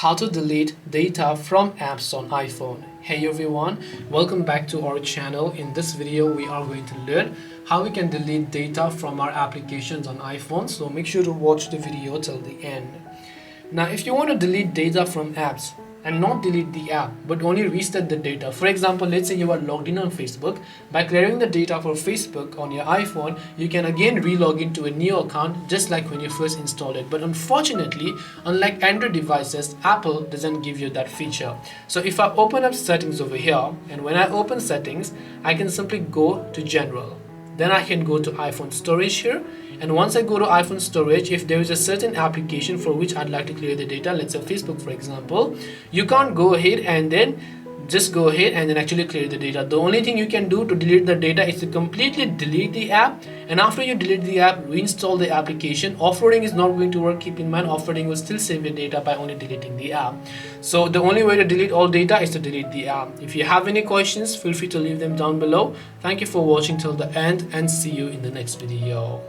how to delete data from apps on iPhone. Hey everyone, welcome back to our channel. In this video we are going to learn how we can delete data from our applications on iPhone, so make sure to watch the video till the end. Now if you want to delete data from apps and not delete the app but only reset the data, for example, let's say you are logged in on Facebook. By clearing the data for Facebook on your iPhone, you can again re-log into a new account just like when you first installed it. But unfortunately, unlike Android devices, Apple doesn't give you that feature. So if I open up settings over here, and when I open settings, I can simply go to general. Then I can go to iPhone storage here, and once I go to iPhone storage, if there is a certain application for which I'd like to clear the data, let's say Facebook for example, you can't go ahead and then just go ahead and then actually clear the data. The only thing you can do to delete the data is to completely delete the app, and after you delete the app, reinstall the application. Offloading is not going to work. Keep in mind, offloading will still save your data by only deleting the app. So the only way to delete all data is to delete the app. If you have any questions, feel free to leave them down below. Thank you for watching till the end, and see you in the next video.